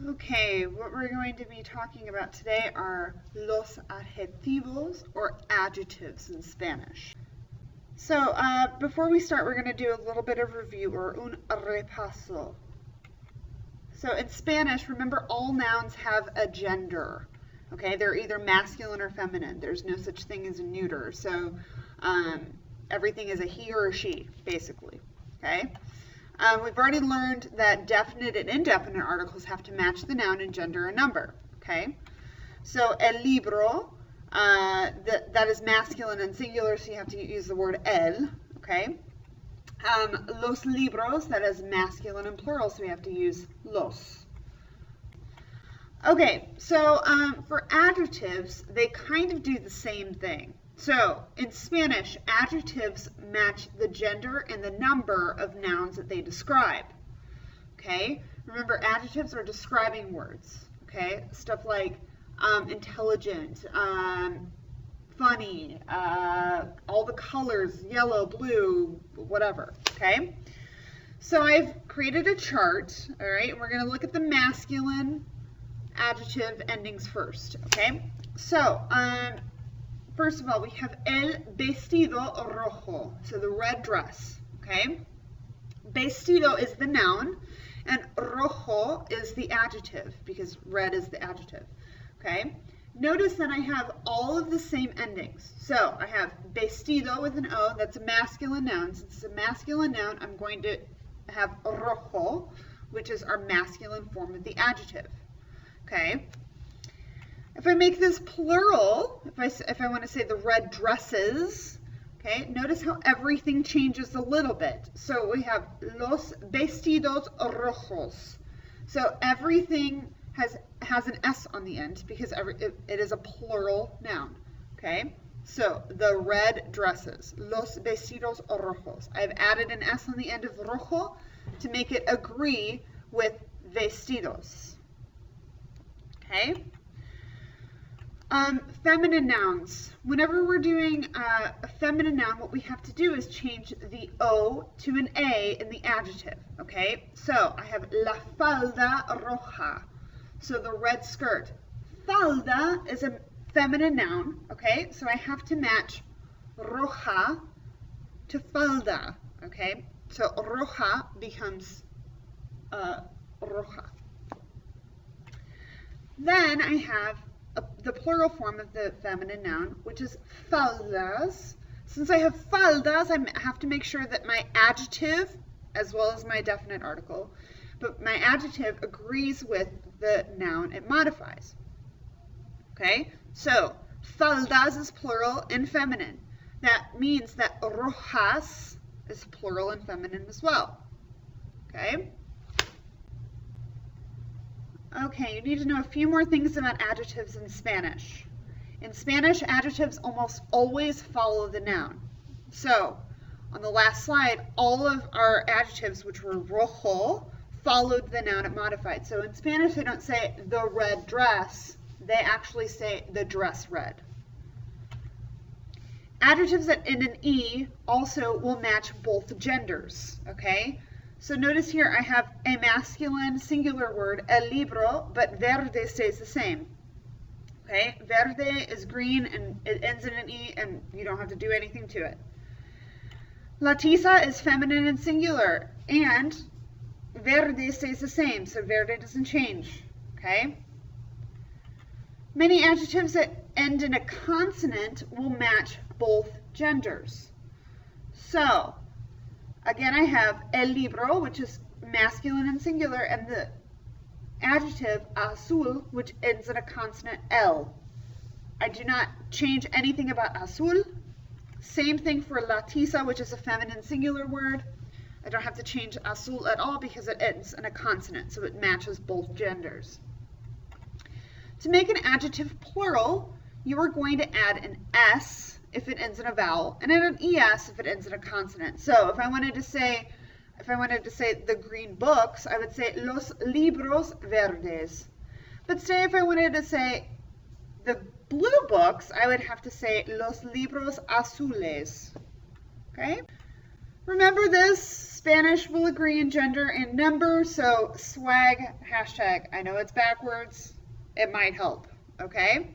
Okay, what we're going to be talking about today are los adjetivos, or adjectives in Spanish. So, before we start, we're going to do a little bit of review, or un repaso. So, in Spanish, remember all nouns have a gender. Okay, they're either masculine or feminine. There's no such thing as a neuter. So, everything is a he or a she, basically. Okay? We've already learned that definite and indefinite articles have to match the noun and gender and number. Okay, so el libro, that is masculine and singular, so you have to use the word el. Okay, los libros, that is masculine and plural, so we have to use los. Okay, so for adjectives, they kind of do the same thing. So, in Spanish, adjectives match the gender and the number of nouns that they describe. Okay? Remember, adjectives are describing words. Okay? Stuff like intelligent, funny, all the colors, yellow, blue, whatever. Okay? So, I've created a chart, all right? And we're going to look at the masculine adjective endings first. Okay? So, first of all, we have el vestido rojo, so the red dress, okay? Vestido is the noun, and rojo is the adjective, because red is the adjective, okay? Notice that I have all of the same endings. So I have vestido with an O, that's a masculine noun. Since it's a masculine noun, I'm going to have rojo, which is our masculine form of the adjective, okay? If I make this plural, if I want to say the red dresses, okay, notice how everything changes a little bit. So we have los vestidos rojos. So everything has an S on the end because it is a plural noun, okay? So the red dresses, los vestidos rojos. I've added an S on the end of rojo to make it agree with vestidos, okay? Feminine nouns. Whenever we're doing a feminine noun, what we have to do is change the O to an A in the adjective, okay? So I have la falda roja, so the red skirt. Falda is a feminine noun, okay? So I have to match roja to falda, okay? So roja becomes roja. Then I have the plural form of the feminine noun, which is faldas. Since I have faldas, I have to make sure that my adjective, as well as my definite article, but my adjective agrees with the noun it modifies. Okay, so faldas is plural and feminine. That means that rojas is plural and feminine as well. Okay. Okay, you need to know a few more things about adjectives in Spanish. In Spanish, adjectives almost always follow the noun. So, on the last slide, all of our adjectives, which were rojo, followed the noun it modified. So in Spanish, they don't say the red dress, they actually say the dress red. Adjectives that end in E also will match both genders, okay? So notice here I have a masculine singular word, el libro, but verde stays the same. Okay, verde is green and it ends in an E and you don't have to do anything to it. La tiza is feminine and singular and verde stays the same, so verde doesn't change. Okay. Many adjectives that end in a consonant will match both genders. So, again, I have el libro, which is masculine and singular, and the adjective azul, which ends in a consonant L. I do not change anything about azul. Same thing for la tiza, which is a feminine singular word. I don't have to change azul at all because it ends in a consonant, so it matches both genders. To make an adjective plural, you are going to add an S if it ends in a vowel, and an ES if it ends in a consonant. So if I wanted to say the green books, I would say los libros verdes. But say if I wanted to say the blue books, I would have to say los libros azules. Okay? Remember this, Spanish will agree in gender and number, so swag hashtag. I know it's backwards. It might help, okay?